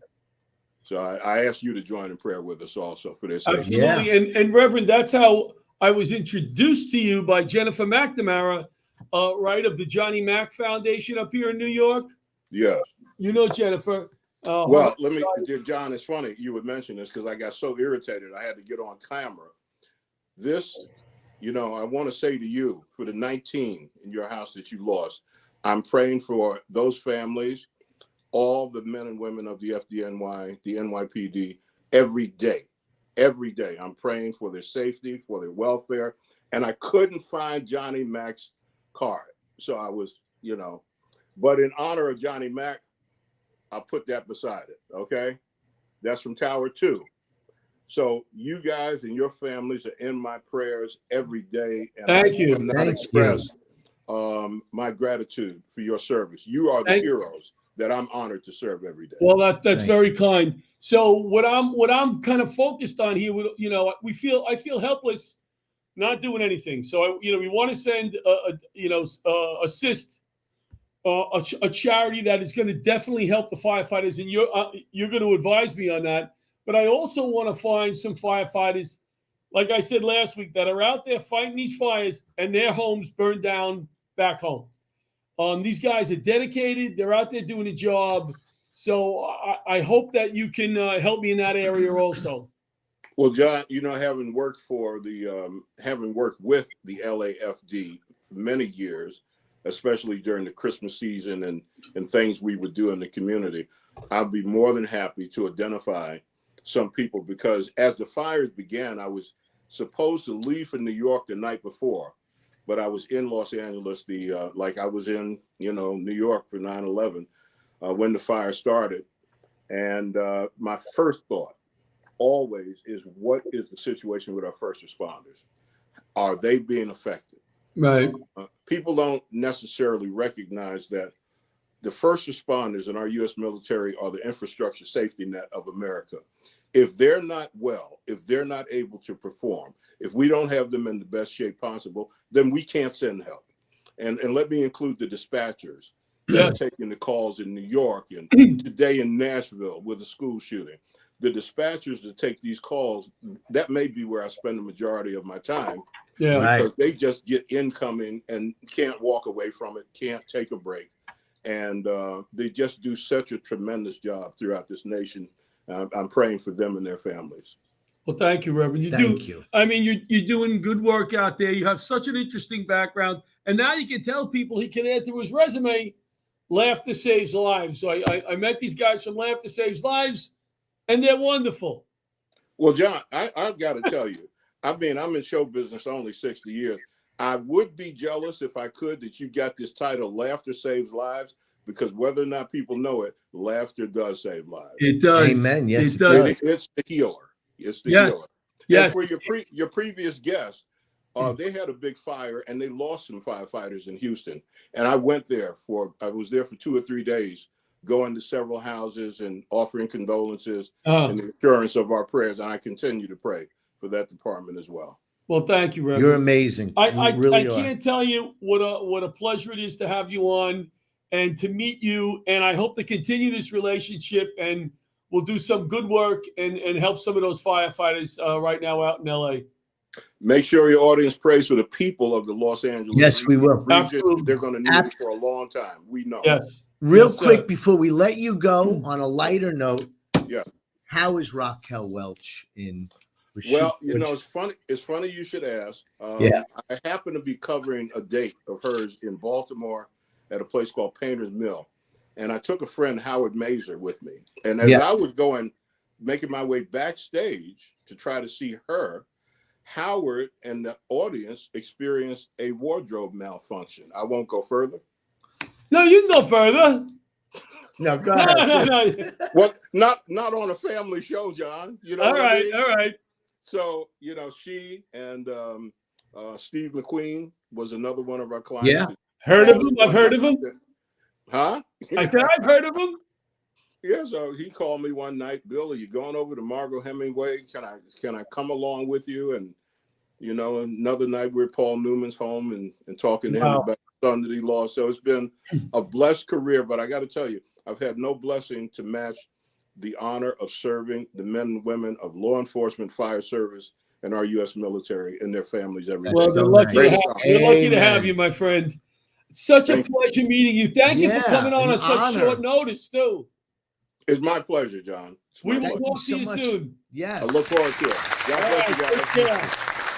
So I ask you to join in prayer with us also for this. Absolutely. And Reverend, that's how I was introduced to you by Jennifer McNamara, of the Johnny Mac Foundation up here in New York. Yeah. You know Jennifer. Well, John, it's funny you would mention this because I got so irritated I had to get on camera. This, I want to say to you, for the 19 in your house that you lost, I'm praying for those families, all the men and women of the FDNY, the NYPD, every day. Every day. I'm praying for their safety, for their welfare. And I couldn't find Johnny Mac's card. So I was, but in honor of Johnny Mac, I'll put that beside it. Okay. That's from Tower 2. So you guys and your families are in my prayers every day. And Thank you. I cannot express my gratitude for your service. You are the heroes that I'm honored to serve every day. Well, that's very kind. So what I'm kind of focused on here, I feel helpless, not doing anything. So we want to send assist a charity that is going to definitely help the firefighters, and you're going to advise me on that. But I also want to find some firefighters, like I said last week, that are out there fighting these fires and their homes burned down back home. These guys are dedicated. They're out there doing a job. So I hope that you can help me in that area also. Well, John, having worked with the LAFD for many years, especially during the Christmas season and things we would do in the community, I'd be more than happy to identify some people, because as the fires began, I was supposed to leave for New York the night before, but I was in Los Angeles, like I was in, New York for 9/11 when the fire started. And my first thought always is, what is the situation with our first responders? Are they being affected? Right. People don't necessarily recognize that the first responders in our U.S. military are the infrastructure safety net of America. If they're not well, if they're not able to perform, if we don't have them in the best shape possible, then we can't send help. And let me include the dispatchers that are taking the calls in New York and today in Nashville with a school shooting. The dispatchers that take these calls, that may be where I spend the majority of my time. Yeah, because they just get incoming and can't walk away from it, can't take a break. And they just do such a tremendous job throughout this nation. I'm praying for them and their families. Well, thank you, Reverend. Thank you. I mean, you're doing good work out there. You have such an interesting background. And now you can tell people, he can add to his resume, Laughter Saves Lives. So I met these guys from Laughter Saves Lives, and they're wonderful. Well, John, I've got to tell you, I'm in show business only 60 years. I would be jealous if I could that you got this title, Laughter Saves Lives, because whether or not people know it, laughter does save lives. It does. Amen. Yes, it does. It's the healer. It's the healer. Yes. And for your previous guest, they had a big fire and they lost some firefighters in Houston. And I went there I was there for 2 or 3 days, going to several houses and offering condolences and the assurance of our prayers. And I continue to pray for that department as well. Well, thank you, Reverend. You're amazing. I can't tell you what a pleasure it is to have you on and to meet you. And I hope to continue this relationship, and we'll do some good work and help some of those firefighters right now out in LA. Make sure your audience prays for the people of the Los Angeles. Yes, we will. Absolutely. They're going to need it for a long time. We know. Yes. Real quick, before we let you go, on a lighter note, how is Raquel Welch in? Well, it's funny. It's funny you should ask. I happen to be covering a date of hers in Baltimore at a place called Painter's Mill, and I took a friend, Howard Mazer, with me. And as I was making my way backstage to try to see her, Howard and the audience experienced a wardrobe malfunction. I won't go further. No, you can go further. No, go ahead. No. Well, not on a family show, John. All right. So, she and Steve McQueen was another one of our clients. Yeah. Heard of him? I've heard of him. Huh? I said, I've heard of him. Yeah, so he called me one night, Bill, are you going over to Margot Hemingway? Can I come along with you? And, another night we're at Paul Newman's home and talking to him about the son that he lost. So it's been a blessed career, but I got to tell you, I've had no blessing to match the honor of serving the men and women of law enforcement, fire service, and our U.S. military and their families every day. Well, they're lucky to have you, my friend. It's such a pleasure meeting you. Thank you for coming on such short notice, too. It's my pleasure, John. We will talk to you soon. Yes. I look forward to it. God bless you guys.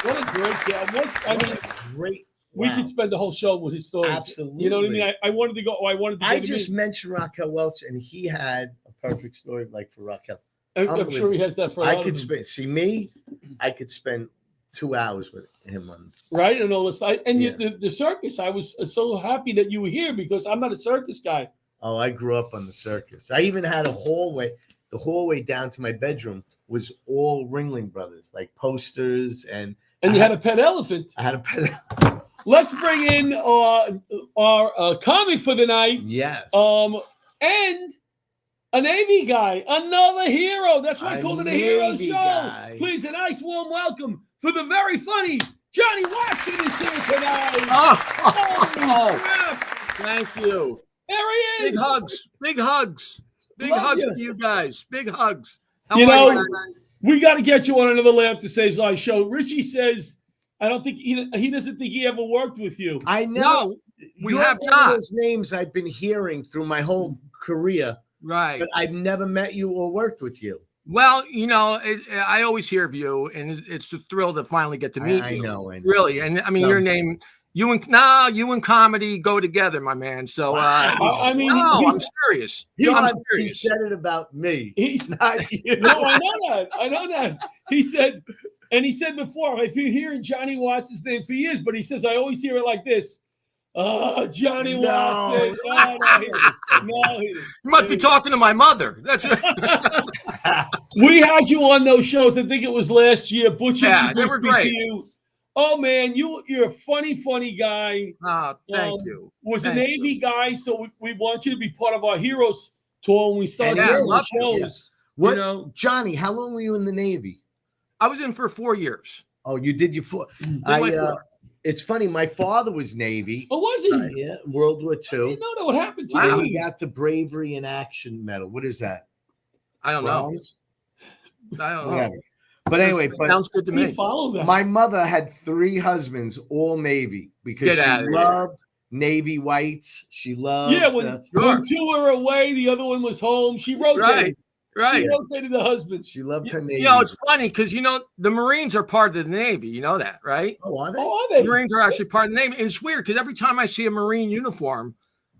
What a great guy. We could spend the whole show with his stories. Absolutely. You know what I mean? I wanted to go. I just mentioned Raquel Welch, and he had a perfect story for Raquel. I'm sure he has that for I could spend 2 hours with him on. Right, and all this. The circus. I was so happy that you were here because I'm not a circus guy. Oh, I grew up on the circus. I even had a hallway. The hallway down to my bedroom was all Ringling Brothers, like posters and you had a pet elephant. I had a pet. let's bring in our comic for the night. Yes. And a Navy guy, another hero. That's why I A called it a hero Navy show. guy. Please, a nice warm welcome for the very funny Johnny Watson is here tonight. Thank you. There he is. Big hugs. Big hugs. Big Love hugs you. to you guys. Big hugs. How You are know, we got to get you on another Laugh to Save Lives show. Richie says, I don't think he doesn't think he ever worked with you. I know. No, we You're have one not. of those names I've been hearing through my whole career, Right. but I've never met you or worked with you. Well, you know, I always hear of you, and it's a thrill to finally get to meet I you. know. Really, and I mean, No. your name, you and comedy go together, my man. So, I mean, I'm serious. I'm He serious. said it about me. He's not you. No, I know that. He said before, I've been hearing Johnny Watson's name for years, but he says I always hear it like this. Johnny Watson. No, You must be talking to my mother. That's We had you on those shows. I think it was last year. Butch Yeah, they introduced were me great. to you. Oh man, you're a funny guy. Thank you. Was Thank a Navy guy, so we want you to be part of our Heroes tour when we start Yeah, doing the love it, shows. yeah. What, You know, Johnny? How long were you in the Navy? I was in for 4 years. Oh, you did your 4. my 4. It's funny. My father was Navy. Oh, was he? Yeah, World War II. I didn't know that. What happened to And you? he got the Bravery in Action Medal. What is that? I don't know. Bronze? I don't know. Whatever. But anyway, Sounds good to me. Follow that. My mother had 3 husbands, all Navy, because Get outta she here. loved Navy whites. She loved. Yeah, when 2 were away, the other one was home. She rotated. Right. She rotated the husband. She loved her Navy. You know, it's funny because, you know, the Marines are part of the Navy. You know that, right? Oh, are they? Oh, are they? The Marines are actually part of the Navy. And it's weird because every time I see a Marine uniform,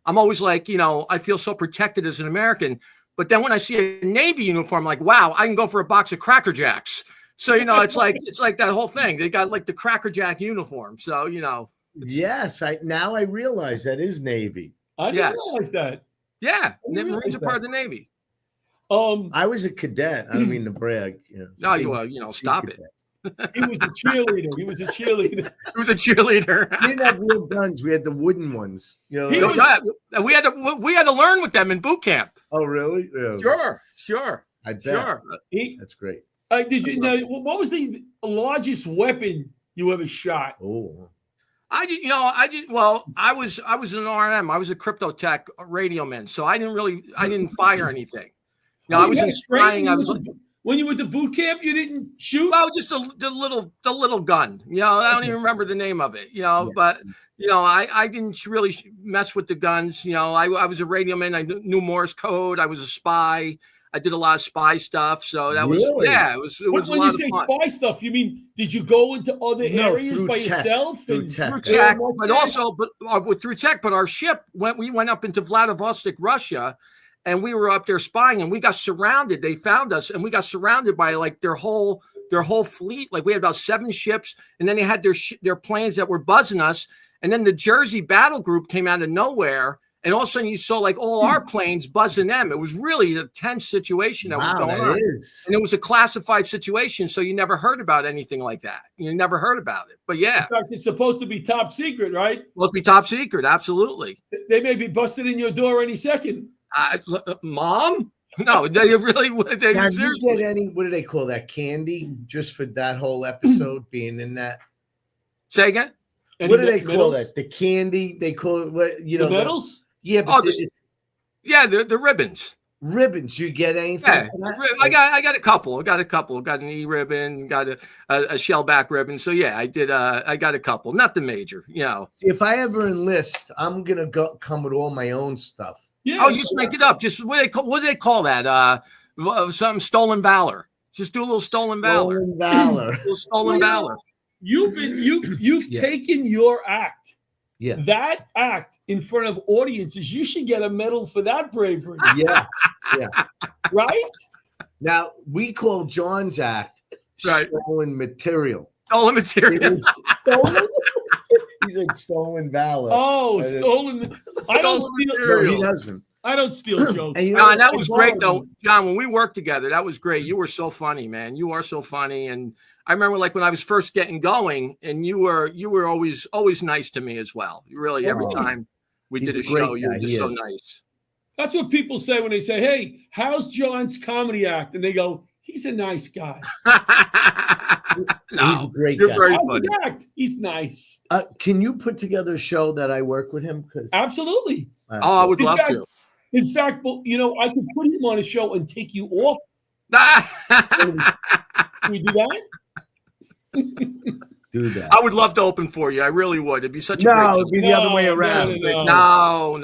I'm always like, you know, I feel so protected as an American. But then when I see a Navy uniform, I'm like, wow, I can go for a box of Cracker Jacks. So, you know, it's like that whole thing. They got like the Cracker Jack uniform. So, you know. Yes, I realize that is Navy. I didn't realize that. Yeah, I didn't Marines are realize part of that. the Navy. I was a cadet. I don't mean to brag. No, you know, stop it. He was a cheerleader. He was a cheerleader. We didn't have real guns. We had the wooden ones. You know, We had to learn with them in boot camp. Oh, really? Yeah. Sure. I bet. Sure. That's great. Did you know what was the largest weapon you ever shot? Oh, Well, I was an RM. I was a crypto tech radio man, so I didn't fire anything. You know, I was in spying. When you went to boot camp, you didn't shoot. Well, just the little gun. You know, I don't even remember the name of it. You know, but you know, I didn't really mess with the guns. You know, I was a radio man. I knew Morse code. I was a spy. I did a lot of spy stuff. So that was it was a When lot you say of fun. Spy stuff, you mean did you go into other areas by yourself? Through tech. But also through tech. But our ship we went up into Vladivostok, Russia, and we were up there spying, and we got surrounded. They found us, and we got surrounded by like their whole fleet. Like we had about 7 ships, and then they had their planes that were buzzing us. And then the Jersey battle group came out of nowhere, and all of a sudden you saw like all our planes buzzing them. It was really a tense situation that was going on. And it was a classified situation, so you never heard about anything like that. You never heard about it. But yeah. In fact, it's supposed to be top secret, right? Supposed to be top secret, absolutely. They may be busted in your door any second. Mom? No, they really would. Now, did you get any, what do they call that, candy, just for that whole episode being in that? Say again? What do they call that? The candy? They call it, what, you know, the medals? Yeah, but the ribbons. Ribbons. You get anything? Yeah, I got a couple. Got an E ribbon. Got a shellback ribbon. So yeah, I did. I got a couple. Not the major. You know. See, if I ever enlist, I'm gonna come with all my own stuff. Yeah. Oh, you just make it up. Just what do they call that? Some stolen valor. Just do a little stolen valor. Stolen valor. A little stolen valor. You've taken your act. Yeah. That act in front of audiences, you should get a medal for that bravery. Yeah. Right? Now, we call John's act stolen material. Stolen material. Stolen? He's like stolen valor. Oh, stolen. I don't steal. No, he doesn't. I don't steal jokes. And you know John, what? that was great though. Horrible. John, when we worked together, that was great. You were so funny, man. You are so funny. And I remember like when I was first getting going, and you were always nice to me as well. You really every time we He's did a a great show, you were guy. just He so is. nice. That's what people say when they say, "Hey, how's John's comedy act?" And they go, "He's a nice guy." He's a great you're guy. very How's funny. his act? He's nice. Can you put together a show that I work with him? 'Cause Absolutely. Oh, I would In love fact- to. In fact, well, you know, I could put him on a show and take you off. Can we do that? do that. I would love to open for you. I really would. It'd be such a No, great it'd be the other way around. No.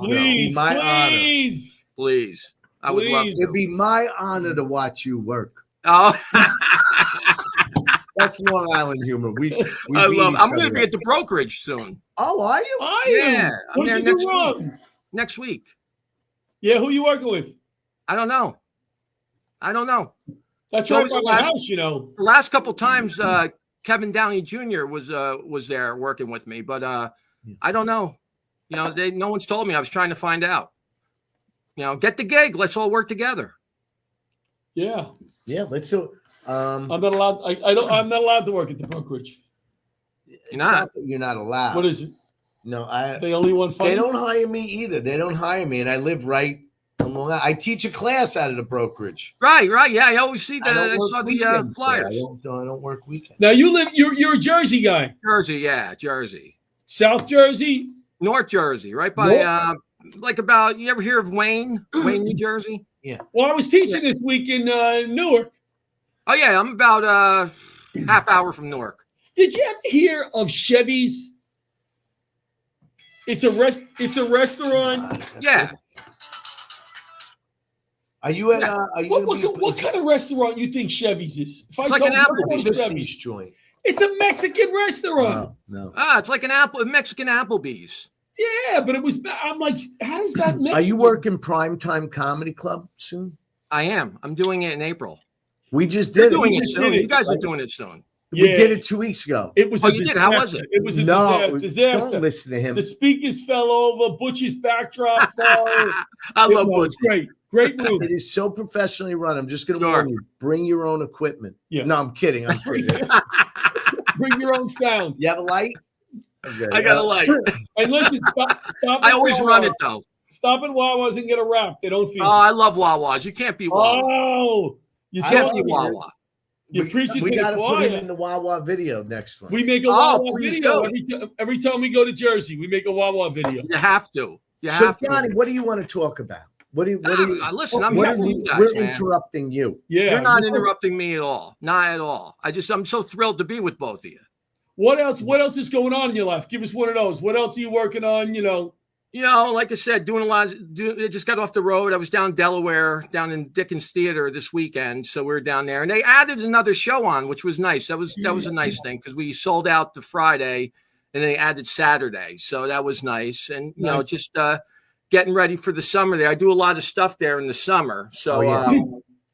Please, my honor. please. Please. I would love Please. to. It'd be my honor to watch you work. Oh, That's Long Island humor. We I beat love. each I'm going to other be up. at the brokerage soon. Oh, are you? Are you? Yeah, I'm What there did you next do week. wrong? Next week. Yeah, who you working with? I don't know. That's So right it was by the my last- house, you know. The last couple times, Kevin Downey Jr. was there working with me, but I don't know. You know, no one's told me. I was trying to find out. You know, get the gig. Let's all work together. Yeah. Yeah, let's do it. I'm not allowed. I'm not allowed to work at the brokerage. You're not. You're not allowed. What is it? No, They only want funny. They don't hire me either. They don't hire me, and I live right on Long Island. I teach a class out of the brokerage. Right. Yeah, I always see that. I work saw the weekends there. flyers. I don't work weekends. Now you live. You're a Jersey guy. Jersey, yeah, Jersey. South Jersey. North Jersey, right by like about. You ever hear of Wayne, New Jersey? Yeah. Well, I was teaching this week in Newark. Oh yeah, I'm about half hour from Newark. Did you ever hear of Chevy's? It's a restaurant. Yeah. Are you at? Are you What kind of restaurant you think Chevy's is? If It's I like an told you Applebee's. what's 50s Chevy's, joint. it's a Mexican restaurant. No. It's like a Mexican Applebee's. Yeah, but it was. I'm like, how does that Mexican? Are you working Primetime Comedy Club soon? I am. I'm doing it in April. We just You're did doing it. it soon. You guys are doing it soon. We Yeah. did it 2 weeks ago. It was. Oh, a you did? How was disaster. it? It was a No, disaster. don't listen to him. The speakers fell over. Butch's backdrop fell. I love Butch. Butch. Great room. It is so professionally run. I'm just going to Sure. warn you. Bring your own equipment. Yeah. No, I'm kidding. I'm kidding. Bring your own sound. You have a light? Okay. I got a light. And listen, stop I at always Wawa. run it though. Stop at Wawa's and get a wrap. They don't feel. Oh, I love Wawa's. You can't be Wawa. Oh, You I can't love be it. Wawa. You preach it We to got the to put him choir. in the Wawa video next one. We make a Oh, Wawa please video do. every time we go to Jersey. We make a Wawa video. You have to. You So, have Johnny, to. what do you want to talk about? What do you? Listen, I'm what here are for we- you guys, We're man. interrupting you. Yeah, You're not interrupting me at all. Not at all. I'm so thrilled to be with both of you. What else? What else is going on in your life? Give us one of those. What else are you working on? You know. Like I said, doing a lot. I just got off the road. I was down Delaware, down in Dickens Theater this weekend. So we were down there, and they added another show on, which was nice. That was a nice thing because we sold out the Friday, and they added Saturday. So that was nice. And you know, just getting ready for the summer there. I do a lot of stuff there in the summer. So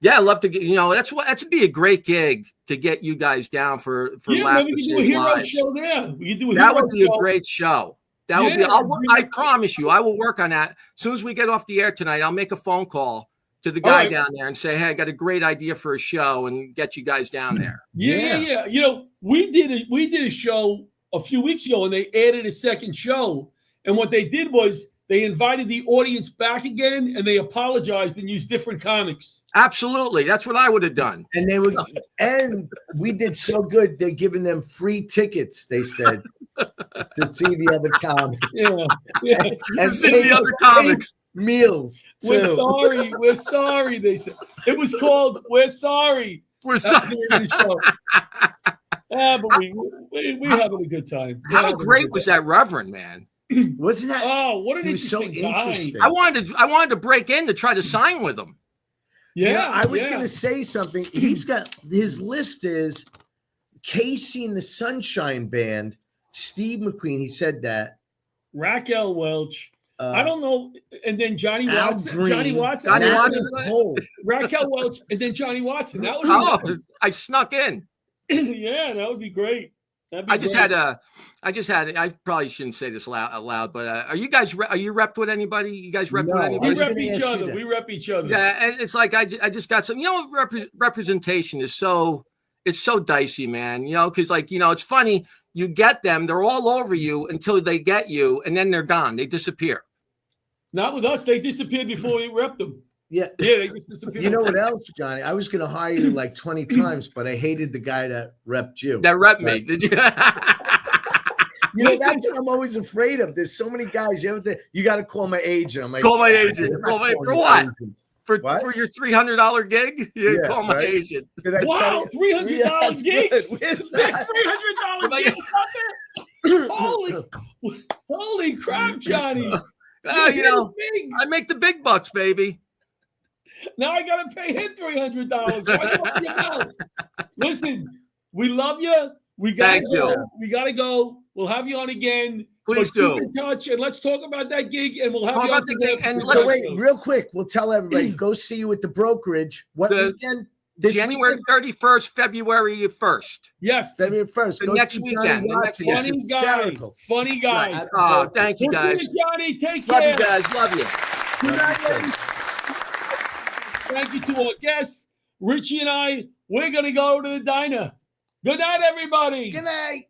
yeah, I love to get. That'd be a great gig to get you guys down for Yeah, maybe we can do a hero Lives. show there. We can do a That hero would be a show. great show. That would be. I promise you, I will work on that. As soon as we get off the air tonight, I'll make a phone call to the guy down there and say, "Hey, I got a great idea for a show," and get you guys down there. Yeah. You know, we did a show a few weeks ago, and they added a second show. And what they did was they invited the audience back again, and they apologized and used different comics. Absolutely, that's what I would have done. And they would, and we did so good. They're giving them free tickets. They said to see the other comics. Yeah. And See the other comics. Meals. We're too. sorry. We're sorry. They said it was called "We're Sorry." We're That's sorry. the name of the show. But we having a good time. How great was that Reverend, man? Wasn't that? Oh, what an He was so interesting guy. interesting. I wanted to break in to try to sign with him. Yeah, You know, I was yeah. going to say something. He's got his list is Casey and the Sunshine Band, Steve McQueen. He said that. Raquel Welch. I don't know. And then Johnny Al Watson. Green, Johnny Watson. Johnny Natalie Watson. Cole. Raquel Welch. And then Johnny Watson. That would Oh, I snuck in. yeah, that would be great. I just had I probably shouldn't say this aloud, but are you repped with anybody? You guys repped with anybody? We rep each other. We rep each other. Yeah, and it's like I just got some. Representation is so dicey, man. Because it's funny. You get them, they're all over you until they get you, and then they're gone. They disappear. Not with us. They disappeared before we repped them. Yeah. They just disappeared. You know what else, Johnny? I was going to hire you like 20 times, but I hated the guy that repped you. That repped me. Did you? That's what I'm always afraid of. There's so many guys. You got to call my agent. I'm like, call my agent. For what? For your $300 gig? Yeah, call my agent. Wow, $300 gig. Where's that? $300 gig. Holy crap, Johnny. I make the big bucks, baby. Now I gotta pay him $300. Listen, we love you. We gotta go. We gotta go. We'll have you on again. Please do. Keep in touch and let's talk about that gig, and we'll have you on the gig. And let's wait real quick. We'll tell everybody. Go see you at the brokerage. What weekend? January 31st, February 1st. Yes, February 1st. The next weekend. Funny guy. Oh, thank you guys. Johnny, take care. Love you guys. Love you. Good night, ladies. Thank you to our guests. Richie and I, we're going to go to the diner. Good night, everybody. Good night.